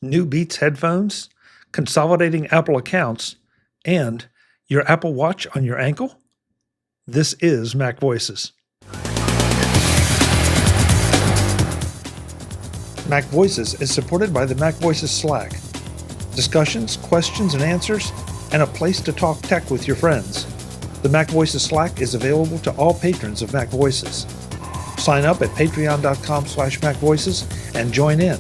new Beats headphones, consolidating Apple accounts, and your Apple Watch on your ankle? This is MacVoices. MacVoices is supported by the MacVoices Slack. Discussions, questions, and answers, and a place to talk tech with your friends. The MacVoices Slack is available to all patrons of MacVoices. Sign up at patreon.com/MacVoices and join in.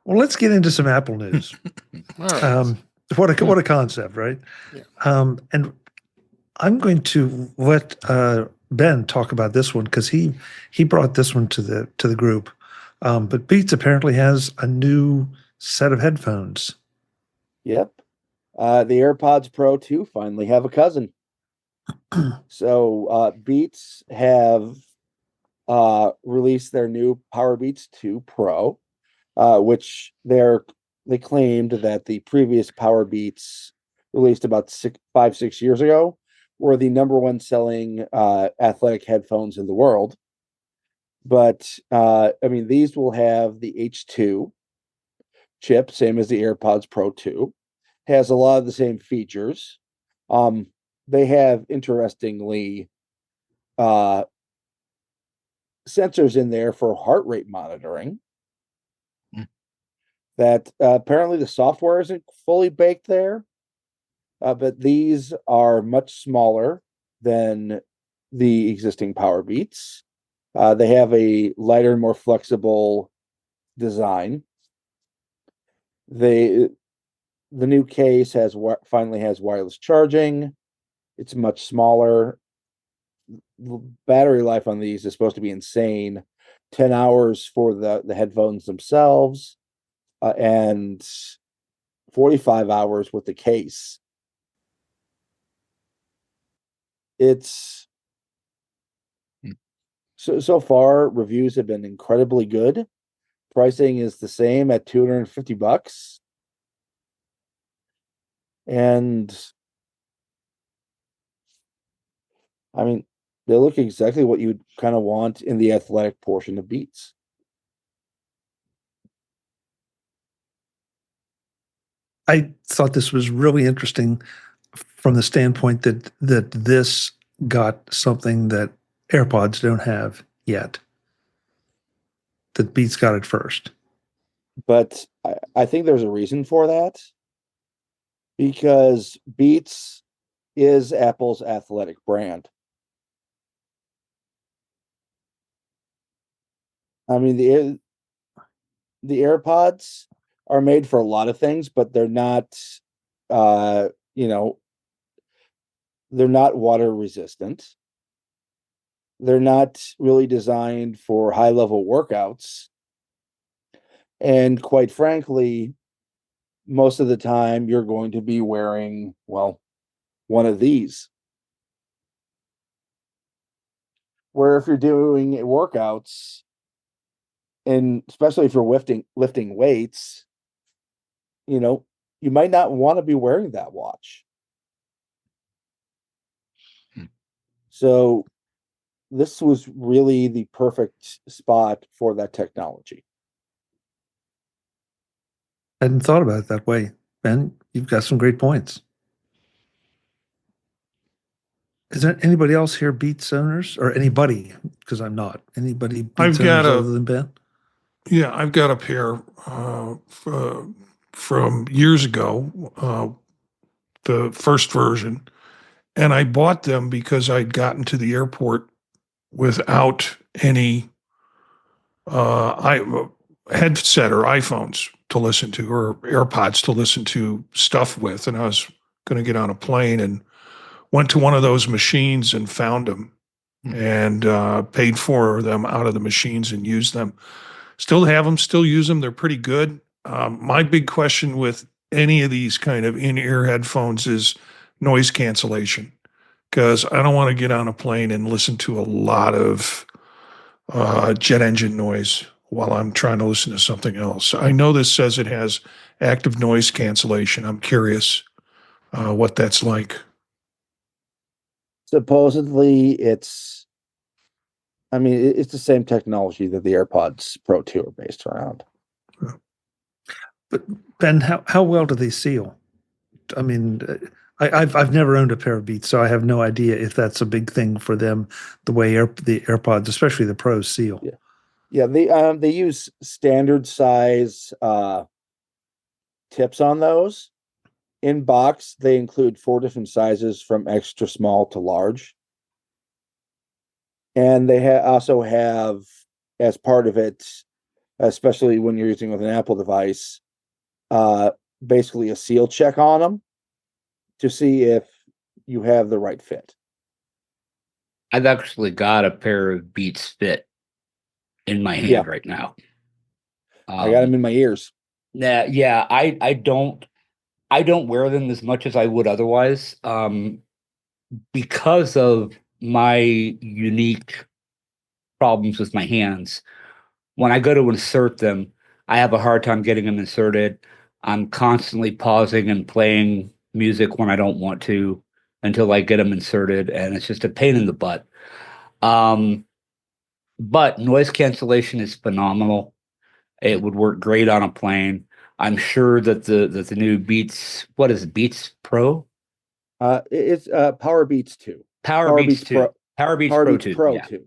Well, let's get into some Apple news. Right. What a concept, right? Yeah. And I'm going to let Ben talk about this one because he brought this one to the group. But Beats apparently has a new set of headphones. Yep. The AirPods Pro 2 finally have a cousin. So Beats have released their new Powerbeats 2 Pro, which they claimed that the previous Powerbeats released about 5-6 years ago were the number one selling athletic headphones in the world. But these will have the H2 chip, same as the AirPods Pro 2. Has a lot of the same features. They have, interestingly, sensors in there for heart rate monitoring. That apparently the software isn't fully baked there, but these are much smaller than the existing Powerbeats. They have a lighter, more flexible design. The new case finally has wireless charging. It's much smaller. Battery life on these is supposed to be insane. 10 hours for the headphones themselves, and 45 hours with the case. It's so far reviews have been incredibly good. Pricing is the same at $250. And they look exactly what you'd kind of want in the athletic portion of Beats. I thought this was really interesting from the standpoint that this got something that AirPods don't have yet. That Beats got it first. But I think there's a reason for that. Because Beats is Apple's athletic brand. The AirPods are made for a lot of things, but they're not, they're not water resistant. They're not really designed for high level workouts. And quite frankly, most of the time you're going to be wearing, one of these. Where if you're doing workouts, and especially if you're lifting weights, you might not want to be wearing that watch. So this was really the perfect spot for that technology. I hadn't thought about it that way. Ben, you've got some great points. Is there anybody else here Beats owners, or anybody? Because I'm not. Anybody Beats owners other than Ben? Yeah, I've got a pair from years ago, the first version, and I bought them because I'd gotten to the airport without any headset or iPhones to listen to, or AirPods to listen to stuff with, and I was going to get on a plane and went to one of those machines and found them and paid for them out of the machines and used them. Still have them, still use them. They're pretty good. My big question with any of these kind of in-ear headphones is noise cancellation, because I don't want to get on a plane and listen to a lot of jet engine noise while I'm trying to listen to something else. I know this says it has active noise cancellation. I'm curious what that's like. Supposedly it's the same technology that the AirPods Pro 2 are based around. But Ben, how well do they seal? I mean, I've never owned a pair of Beats, so I have no idea if that's a big thing for them. The way the AirPods, especially the Pros, seal. Yeah. They use standard size tips on those. In box, they include 4 different sizes from extra small to large. And they also have, as part of it, especially when you're using with an Apple device, basically a seal check on them to see if you have the right fit. I've actually got a pair of Beats Fit in my hand right now. I got them in my ears. Yeah, I don't wear them as much as I would otherwise, because of my unique problems with my hands. When I go to insert them, I have a hard time getting them inserted. I'm constantly pausing and playing music when I don't want to until I get them inserted, and it's just a pain in the butt. But noise cancellation is phenomenal. It would work great on a plane. I'm sure that the new Beats, what is it, Beats Pro? It's Powerbeats 2. Powerbeats 2. Powerbeats Pro 2. Pro Yeah. 2.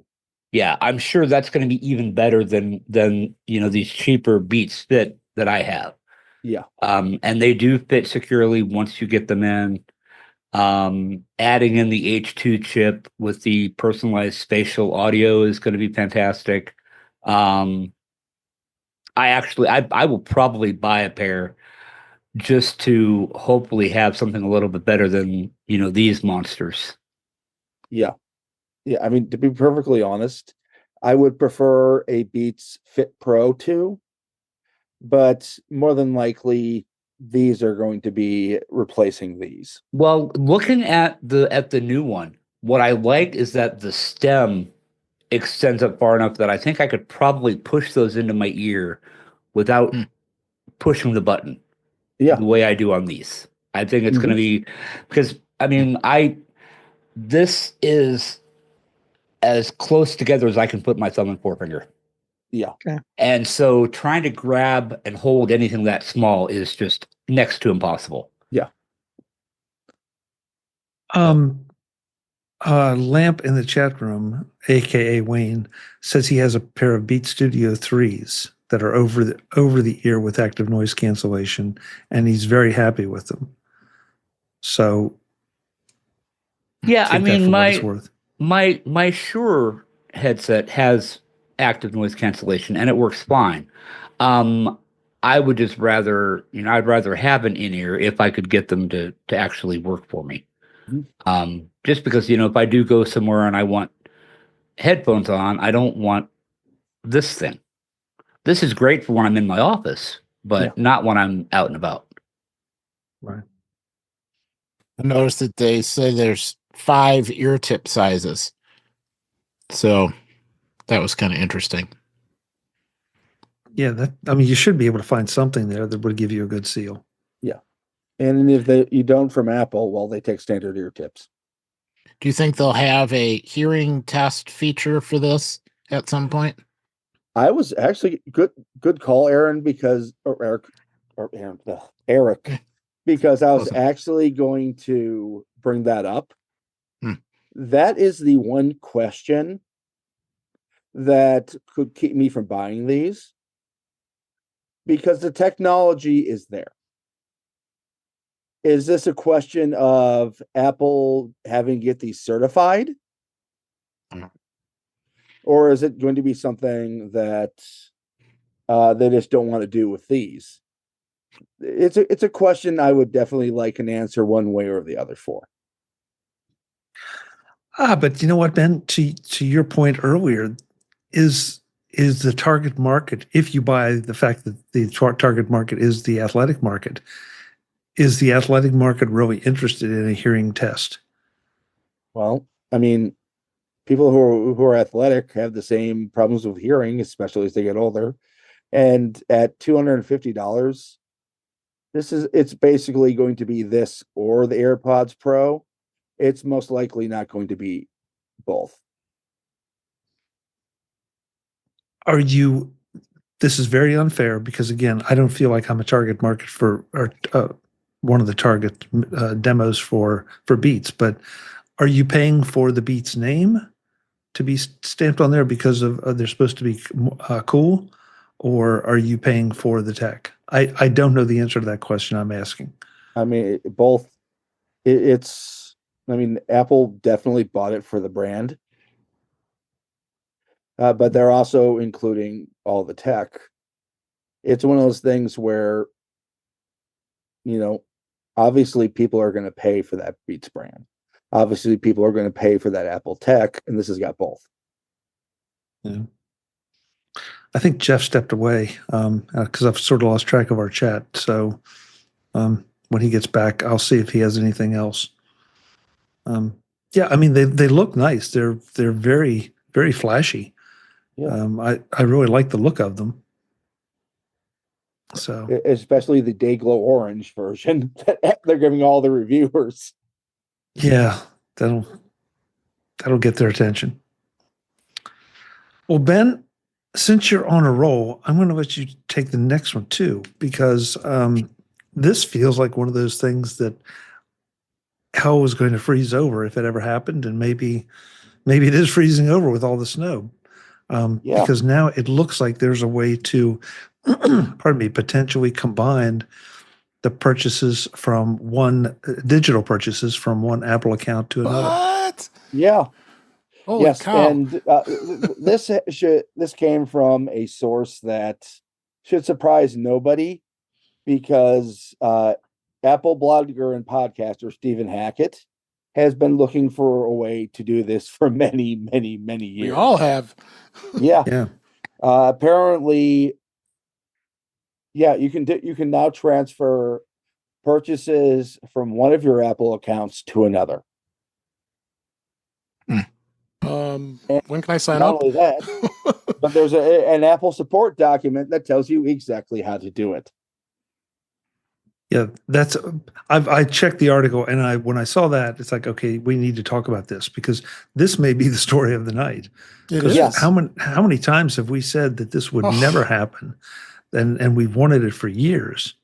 Yeah, I'm sure that's going to be even better than these cheaper Beats Fit that I have. Yeah. And they do fit securely once you get them in. Adding in the H2 chip with the personalized spatial audio is going to be fantastic. I will probably buy a pair just to hopefully have something a little bit better than, these monsters. Yeah. Yeah. I mean, to be perfectly honest, I would prefer a Beats Fit Pro 2, but more than likely these are going to be replacing these. Well, looking at the new one, what I like is that the stem extends up far enough that I think I could probably push those into my ear without pushing the button. Yeah. The way I do on these. I think it's going to be, because I mean, this is as close together as I can put my thumb and forefinger. Yeah. Okay. And so trying to grab and hold anything that small is just next to impossible. Yeah. Lamp in the chat room, aka Wayne, says he has a pair of Beat Studio 3s that are over the ear with active noise cancellation, and he's very happy with them. So yeah, I mean, my Shure headset has active noise cancellation and it works fine. I would just rather, I'd rather have an in-ear if I could get them to actually work for me. Just because, if I do go somewhere and I want headphones on, I don't want this thing. This is great for when I'm in my office, but not when I'm out and about. Right. I noticed that they say there's 5 ear tip sizes. So that was kind of interesting. Yeah, you should be able to find something there that would give you a good seal. Yeah. And if you don't from Apple, well, they take standard ear tips. Do you think they'll have a hearing test feature for this at some point? I was actually good call, Aaron, Eric, because I was actually going to bring that up. That is the one question that could keep me from buying these, because the technology is there. Is this a question of Apple having to get these certified? Or is it going to be something that they just don't want to do with these? It's a question I would definitely like an answer one way or the other for. But you know what, Ben? To your point earlier, is the target market, if you buy the fact that the target market is the athletic market, is the athletic market really interested in a hearing test? Well, I mean, people who are athletic have the same problems with hearing, especially as they get older. And at $250, it's basically going to be this or the AirPods Pro. It's most likely not going to be both. Are you this is very unfair because, again, I don't feel like I'm a target market for, or one of the target demos for Beats. But are you paying for the Beats name to be stamped on there because of they're supposed to be cool, or are you paying for the tech? I don't know the answer to that question I'm asking. I mean, both. I mean, Apple definitely bought it for the brand, but they're also including all the tech. It's one of those things where, obviously people are going to pay for that Beats brand. Obviously people are going to pay for that Apple tech, and this has got both. Yeah. I think Jeff stepped away because I've sort of lost track of our chat. So when he gets back, I'll see if he has anything else. Yeah, I mean, they look nice. They're very, very flashy. Yeah. I really like the look of them. So especially the Dayglow orange version that they're giving all the reviewers. Yeah, that'll get their attention. Well, Ben, since you're on a roll, I'm going to let you take the next one too, because this feels like one of those things that hell was going to freeze over if it ever happened, and maybe it is freezing over with all the snow. Because now it looks like there's a way to, potentially combine the purchases from digital purchases from one Apple account to another. What? Yeah. Holy cow. And this came from a source that should surprise nobody, because Apple blogger and podcaster Stephen Hackett has been looking for a way to do this for many, many, many years. We all have. Yeah. Apparently, you can now transfer purchases from one of your Apple accounts to another. When can I sign not up? Only that, but there's an Apple support document that tells you exactly how to do it. Yeah, I checked the article, and when I saw that, it's like, okay, we need to talk about this, because this may be the story of the night. Yes. How many times have we said that this would never happen, and we've wanted it for years?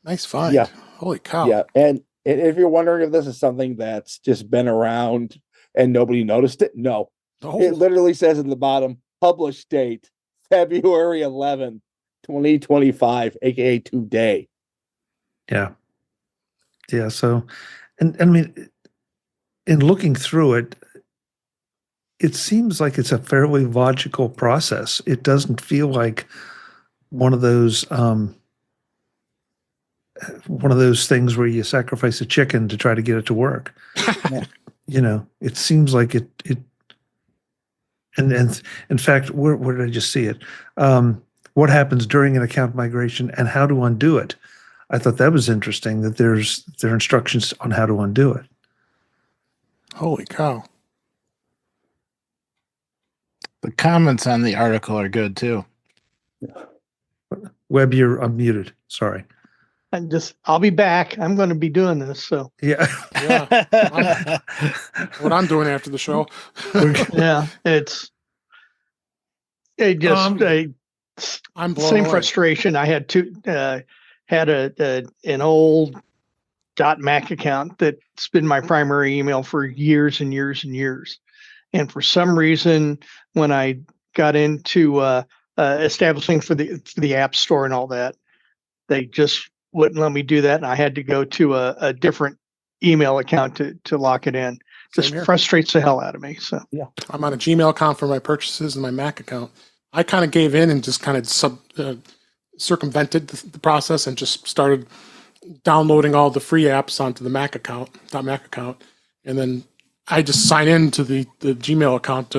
Nice find. Yeah. Holy cow. Yeah, and if you're wondering if this is something that's just been around and nobody noticed it, no. It literally says at the bottom, published date, February 11th, 2025, aka today. Yeah. So, and I mean, in looking through it, it seems like it's a fairly logical process. It doesn't feel like one of those things where you sacrifice a chicken to try to get it to work. It seems like it. And in fact, where did I just see it? What happens during an account migration and how to undo it? I thought that was interesting, that there are instructions on how to undo it. Holy cow. The comments on the article are good too. Webb, you're unmuted. Sorry. I'll be back. I'm going to be doing this. So yeah. What I'm doing after the show. Yeah, I'm blown same away. Frustration. I had an old .Mac account that's been my primary email for years and years and years. And for some reason, when I got into establishing for the App Store and all that, they just wouldn't let me do that, and I had to go to a different email account to lock it in. Just frustrates the hell out of me. So yeah, I'm on a Gmail account for my purchases and my Mac account. I kind of gave in and just kind of circumvented the process and just started downloading all the free apps onto the Mac account, and then I just sign into the Gmail account.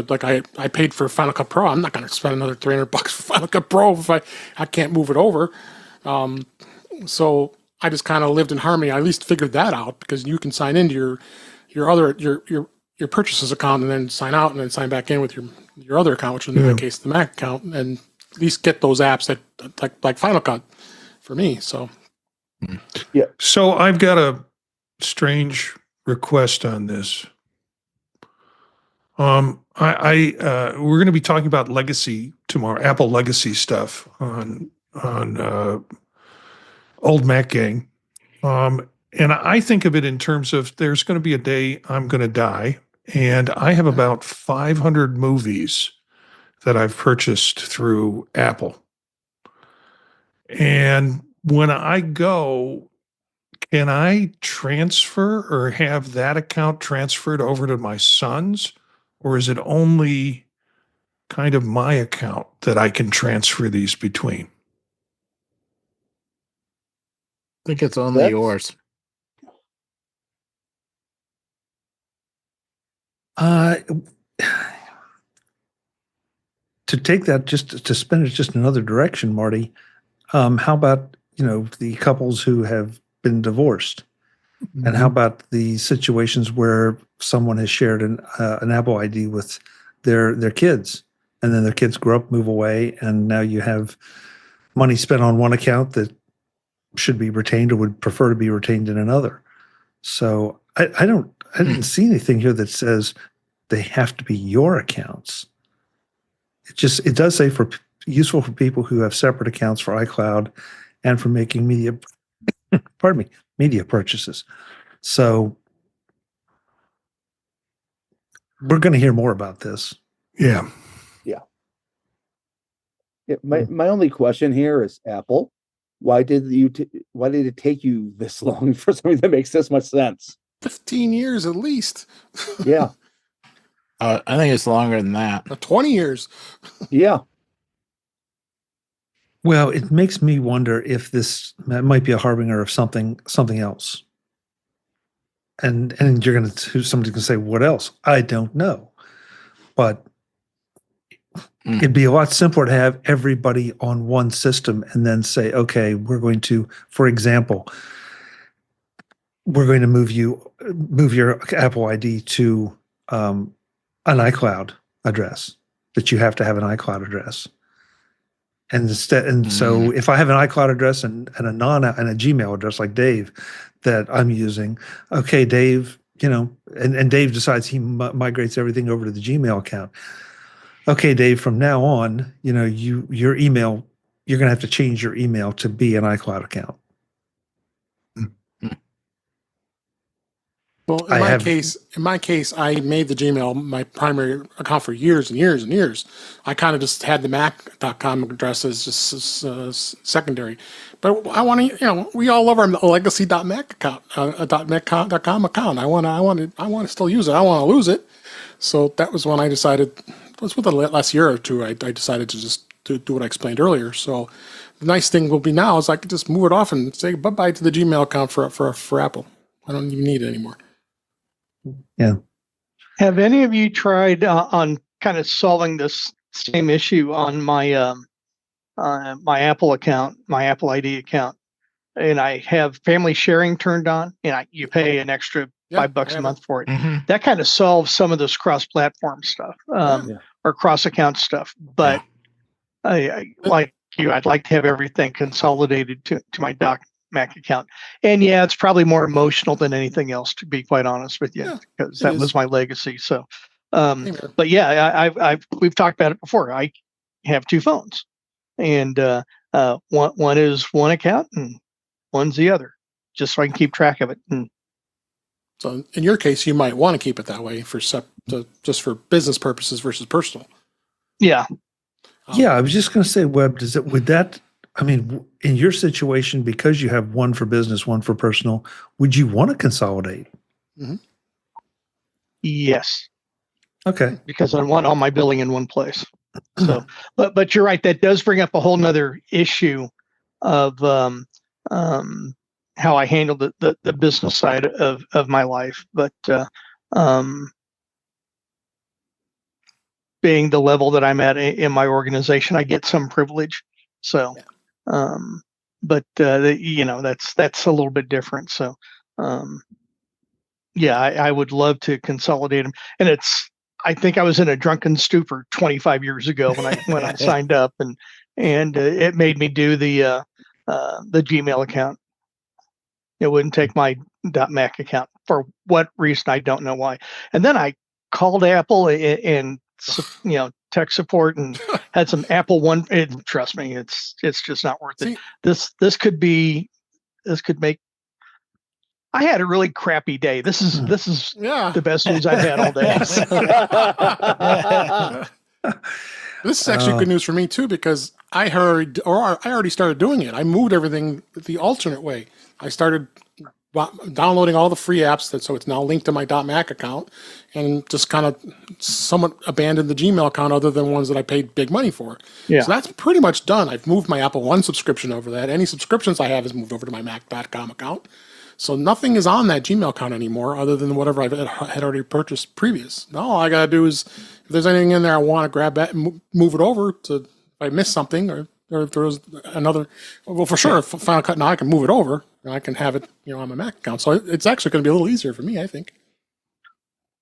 I paid for Final Cut Pro. I'm not going to spend another $300 for Final Cut Pro if I can't move it over. So I just kind of lived in harmony. I at least figured that out, because you can sign into your purchases account and then sign out and then sign back in with your other account, which in that case the Mac account, and at least get those apps that like Final Cut for me. So yeah. So I've got a strange request on this. We're going to be talking about legacy tomorrow, Apple legacy stuff on Old Mac Gang. And I think of it in terms of there's going to be a day I'm going to die, and I have about 500 movies that I've purchased through Apple. And when I go, can I transfer or have that account transferred over to my son's, or is it only kind of my account that I can transfer these between? I think it's only yours. To take that, just to spin it just another direction, Marty, how about, the couples who have been divorced? Mm-hmm. And how about the situations where someone has shared an Apple ID with their kids, and then their kids grow up, move away, and now you have money spent on one account that should be retained or would prefer to be retained in another. So I didn't see anything here that says they have to be your accounts. It does say useful for people who have separate accounts for iCloud and for making media purchases. So we're going to hear more about this. Yeah. My only question here is, Apple, why did it take you this long for something that makes this much sense? 15 years at least. Yeah. I think it's longer than that. 20 years. Yeah. Well, it makes me wonder if that might be a harbinger of something else. And somebody can say, what else? I don't know. But it'd be a lot simpler to have everybody on one system and then say, okay, we're going to, for example, we're going to move your Apple ID to an iCloud address, that you have to have an iCloud address. So if I have an iCloud address and a Gmail address like Dave that I'm using, okay, Dave, and Dave decides he migrates everything over to the Gmail account. Okay, Dave, from now on, your email, you're going to have to change your email to be an iCloud account. Well, in my case, I made the Gmail my primary account for years and years and years. I kind of just had the Mac.com address as just secondary. But I want to, we all love our legacy.mac account, .mac.com account. I want to still use it. I don't want to lose it. So that was when I decided. It was within the last year or two. I decided to just do what I explained earlier. So the nice thing will be now is I could just move it off and say bye-bye to the Gmail account for Apple. I don't even need it anymore. Yeah. Have any of you tried on kind of solving this same issue on my my Apple account, my Apple ID account, and I have family sharing turned on, and you pay an extra $5 a month for it. Mm-hmm. That kind of solves some of this cross-platform stuff or cross-account stuff. But I like you, I'd like to have everything consolidated to my Mac account. And it's probably more emotional than anything else, to be quite honest with you, because that was my legacy. So, but we've talked about it before. I have two phones, and one is one account and one's the other, just so I can keep track of it. And so in your case, you might want to keep it that way just for business purposes versus personal. Yeah. I was just going to say, Webb, in your situation, because you have one for business, one for personal, would you want to consolidate? Mm-hmm. Yes. Okay. Because I want all my billing in one place. So, but you're right. That does bring up a whole nother issue of how I handle the business side of my life. But being the level that I'm at in my organization, I get some privilege. So, but that's a little bit different. So, I would love to consolidate them. And I think I was in a drunken stupor 25 years ago when I signed up, and it made me do the Gmail account. It wouldn't take my .mac account for what reason, I don't know why. And then I called Apple and tech support and had some Apple One. Trust me, it's just not worth it. This could make. I had a really crappy day. This is the best news I've had all day. This is actually good news for me too, because I already started doing it. I moved everything the alternate way. I started downloading all the free apps, so it's now linked to my .Mac account, and just kind of somewhat abandoned the Gmail account, other than ones that I paid big money for. Yeah. So that's pretty much done. I've moved my Apple One subscription over that. Any subscriptions I have is moved over to my Mac.com account. So nothing is on that Gmail account anymore, other than whatever I had already purchased previous. Now all I got to do is, if there's anything in there I want to grab that and move it over to, if I miss something, or if there was another, well, for sure, if Final Cut now I can move it over and I can have it, on my Mac account. So it's actually going to be a little easier for me, I think.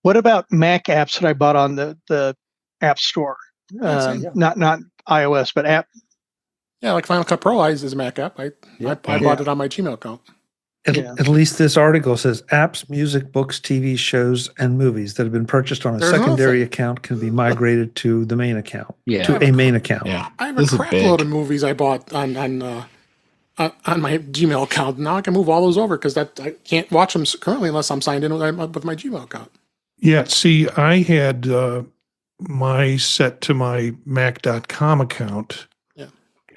What about Mac apps that I bought on the App Store? Not iOS, but app. Yeah, like Final Cut Pro is a Mac app. I bought it on my Gmail account. At least this article says apps, music, books, TV shows, and movies that have been purchased on a secondary account can be migrated to the main account. Yeah. To a main account. Yeah. I have a crap load of movies I bought on my Gmail account. Now I can move all those over because I can't watch them currently unless I'm signed in with my Gmail account. Yeah. See, I had my set to my Mac.com account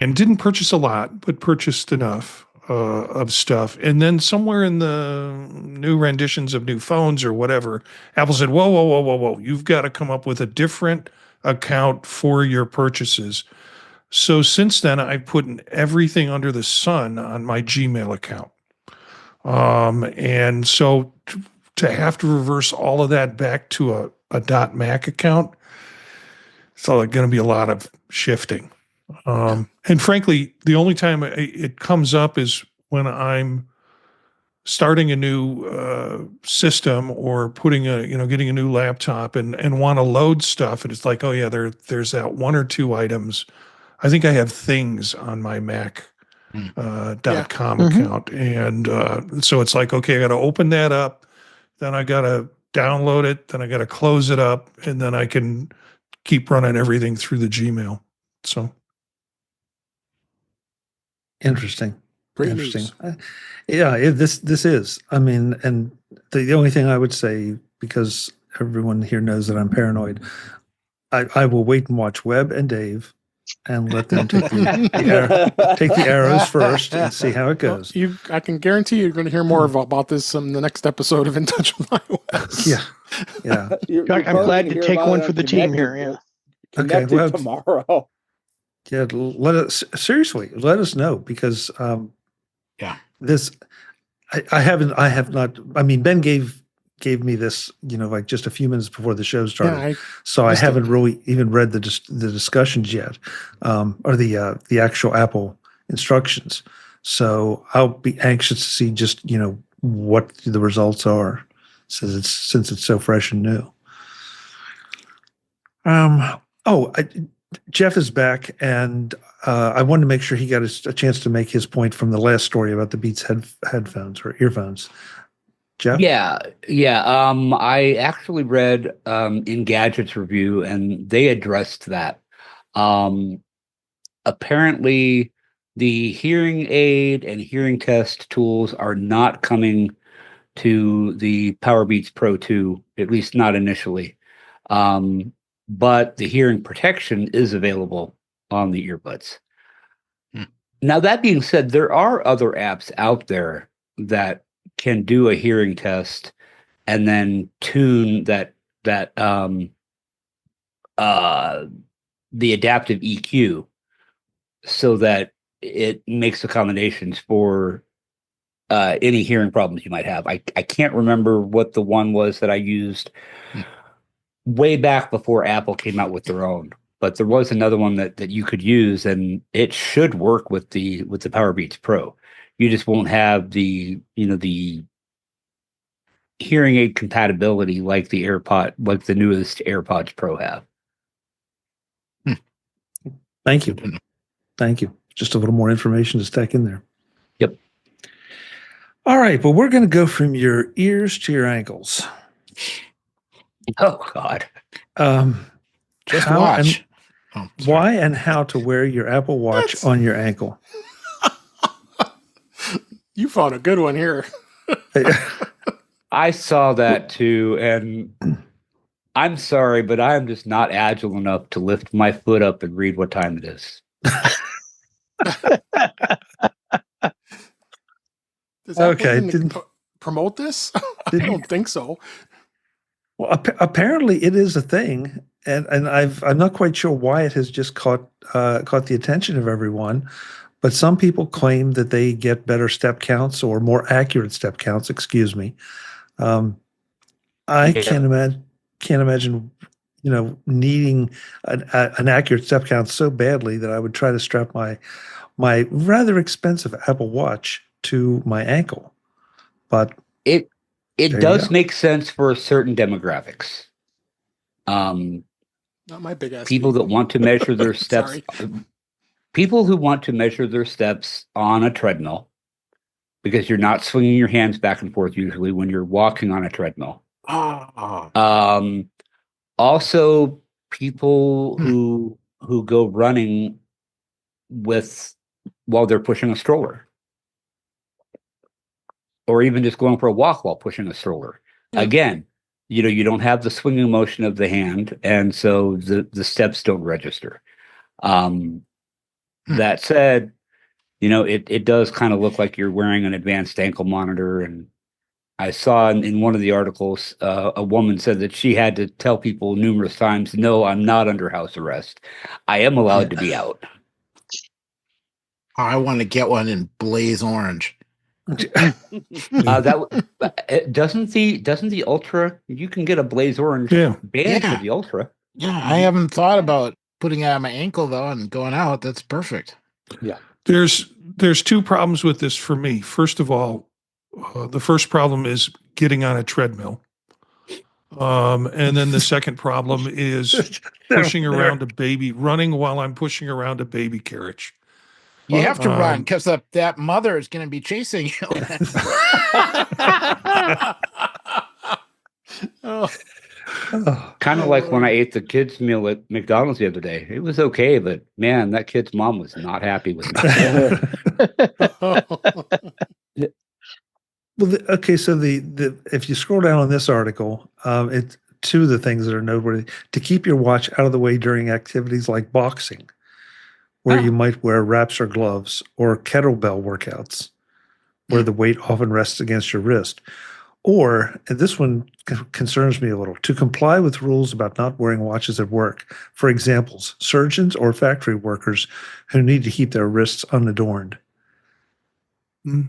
and didn't purchase a lot, but purchased enough of stuff. And then somewhere in the new renditions of new phones or whatever, Apple said, whoa. You've got to come up with a different account for your purchases. So since then, I've put everything under the sun on my Gmail account. And so to have to reverse all of that back to a .Mac account, it's all going to be a lot of shifting. And frankly, the only time it comes up is when I'm starting a new system or getting a new laptop and want to load stuff. And it's like, oh yeah, there's that one or two items. I think I have things on my Mac.com account. And so it's like, okay, I got to open that up. Then I got to download it. Then I got to close it up. And then I can keep running everything through the Gmail. So. Interesting. Great Interesting. News. This is. I mean, and the only thing I would say, because everyone here knows that I'm paranoid, I will wait and watch Webb and Dave and let them take the arrows first and see how it goes. Well, I can guarantee you're going to hear more about this in the next episode of In Touch with iOS. Yeah. I'm glad to take one for the team here. Yeah. Okay. Well, tomorrow. Yeah, let us know, because this I have not. I mean, Ben gave me this, like just a few minutes before the show started, so I haven't really even read the discussions yet, or the actual Apple instructions. So I'll be anxious to see just what the results are, since it's so fresh and new. Jeff is back, and I wanted to make sure he got a chance to make his point from the last story about the Beats headphones or earphones. Jeff? Yeah. I actually read Engadget's review, and they addressed that. Apparently, the hearing aid and hearing test tools are not coming to the Powerbeats Pro 2, at least not initially. But the hearing protection is available on the earbuds. Now, that being said, there are other apps out there that can do a hearing test and then tune the adaptive EQ so that it makes accommodations for any hearing problems you might have. I can't remember what the one was that I used way back before Apple came out with their own, but there was another one that you could use, and it should work with the Powerbeats Pro. You just won't have the hearing aid compatibility like the newest AirPods Pro have. Thank you. Just a little more information to stack in there. Yep. All right, well, we're going to go from your ears to your ankles. Oh, God. Just How watch. why and how to wear your Apple Watch on your ankle. You found a good one here. I saw that too, and I'm sorry, but I'm just not agile enough to lift my foot up and read what time it is. Does Apple Okay, even promote this? I don't think so. Well, apparently it is a thing, and I'm not quite sure why it has just caught the attention of everyone. But some people claim that they get better step counts or more accurate step counts. Excuse me. I can't imagine, needing an accurate step count so badly that I would try to strap my rather expensive Apple Watch to my ankle. But it does make sense for certain demographics. Not my big ass. People that want to measure their steps. People who want to measure their steps on a treadmill, because you're not swinging your hands back and forth usually when you're walking on a treadmill. Also, people who go running while they're pushing a stroller, or even just going for a walk while pushing a stroller. Yeah. Again, you don't have the swinging motion of the hand, and so the steps don't register. That said, it does kind of look like you're wearing an advanced ankle monitor. And I saw in one of the articles, a woman said that she had to tell people numerous times, no, I'm not under house arrest. I am allowed to be out. I want to get one in blaze orange. Doesn't the Ultra, you can get a blaze orange band for the Ultra. Yeah, I haven't thought about putting it on my ankle though and going out. That's perfect. Yeah. There's two problems with this for me. First of all, the first problem is getting on a treadmill. And then the second problem is pushing around a baby, running while I'm pushing around a baby carriage. You have to run because that mother is going to be chasing you. Kind of like when I ate the kids' meal at McDonald's the other day. It was okay, but man, that kid's mom was not happy with me. Well, okay, so the if you scroll down on this article, it's two of the things that are noteworthy: to keep your watch out of the way during activities like boxing, where you might wear wraps or gloves, or kettlebell workouts, where the weight often rests against your wrist. Or, and this one concerns me a little, to comply with rules about not wearing watches at work. For examples, surgeons or factory workers who need to keep their wrists unadorned.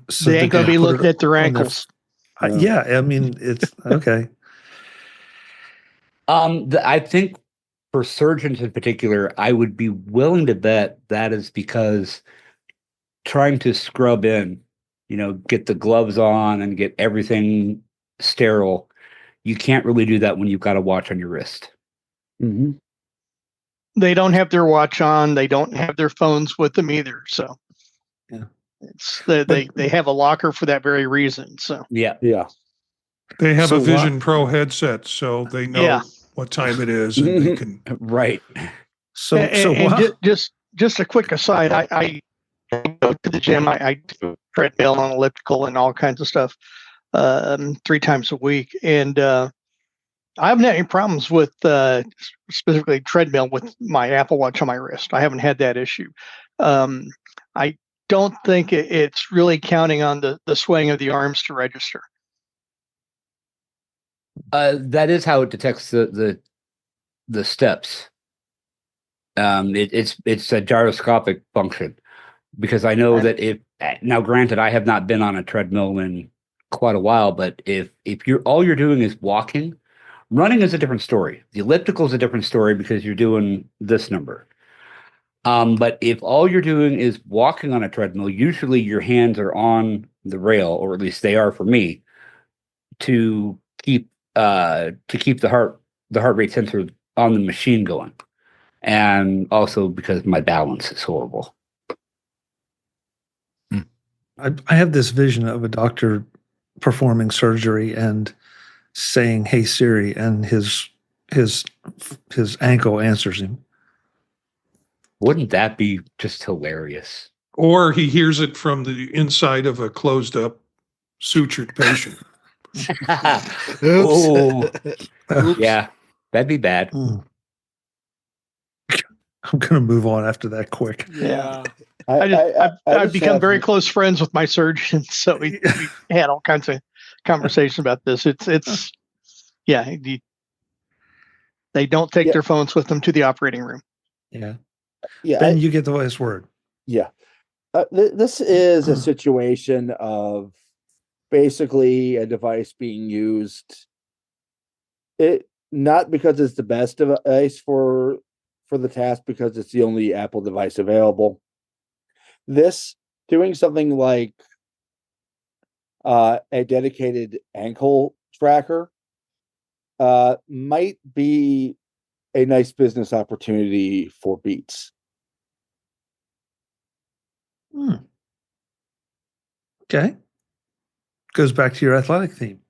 So they ain't going to be looking at their ankles. Yeah, I mean, it's okay. I think for surgeons in particular, I would be willing to bet that is because trying to scrub in, get the gloves on and get everything sterile, you can't really do that when you've got a watch on your wrist. Mm-hmm. They don't have their watch on. They don't have their phones with them either. So they have a locker for that very reason. So yeah. They have a Vision Pro headset, so they know what time it is, and they can right. Just a quick aside. I go to the gym. I do treadmill and elliptical and all kinds of stuff 3 times a week, and I haven't had any problems with specifically treadmill with my Apple Watch on my wrist. I haven't had that issue. I don't think it's really counting on the swaying of the arms to register. That is how it detects the steps. It's a gyroscopic function, because I know that now granted, I have not been on a treadmill in quite a while, but if all you're doing is walking, running is a different story. The elliptical is a different story because you're doing this number. But if all you're doing is walking on a treadmill, usually your hands are on the rail, or at least they are for me, to keep the heart rate sensor on the machine going, and also because my balance is horrible. I have this vision of a doctor performing surgery and saying, "Hey Siri," and his his ankle answers him. Wouldn't that be just hilarious? Or he hears it from the inside of a closed up sutured patient. Oh, yeah, that'd be bad. I'm going to move on after that quick. Yeah. I've become very close friends with my surgeon, so we had all kinds of conversations about this. It's they don't take their phones with them to the operating room. Yeah. Ben, you get the last word. Yeah. This is a situation of basically a device being used, it not because it's the best device for the task, because it's the only Apple device available. This doing something like a dedicated ankle tracker might be a nice business opportunity for Beats. Okay. Goes back to your athletic theme.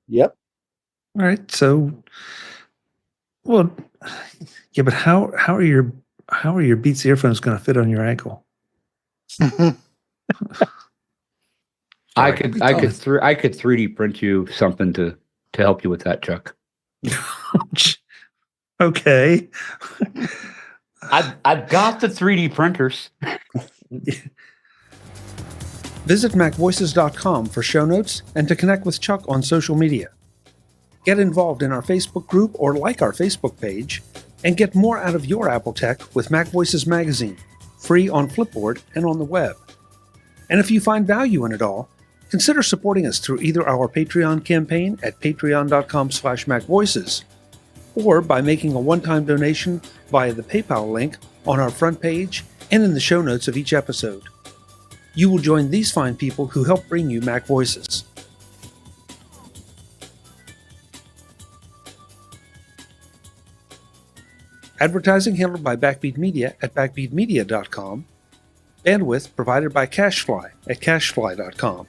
Yep. All right. So, well, yeah, but how are your Beats earphones going to fit on your ankle? I could 3D print you something to help you with that, Chuck. Okay. I've got the 3D printers. Visit MacVoices.com for show notes and to connect with Chuck on social media. Get involved in our Facebook group or like our Facebook page, and get more out of your Apple tech with MacVoices Magazine, free on Flipboard and on the web. And if you find value in it all, consider supporting us through either our Patreon campaign at patreon.com/MacVoices or by making a one-time donation via the PayPal link on our front page and in the show notes of each episode. You will join these fine people who help bring you Mac Voices. Advertising handled by Backbeat Media at backbeatmedia.com. Bandwidth provided by CashFly at cashfly.com.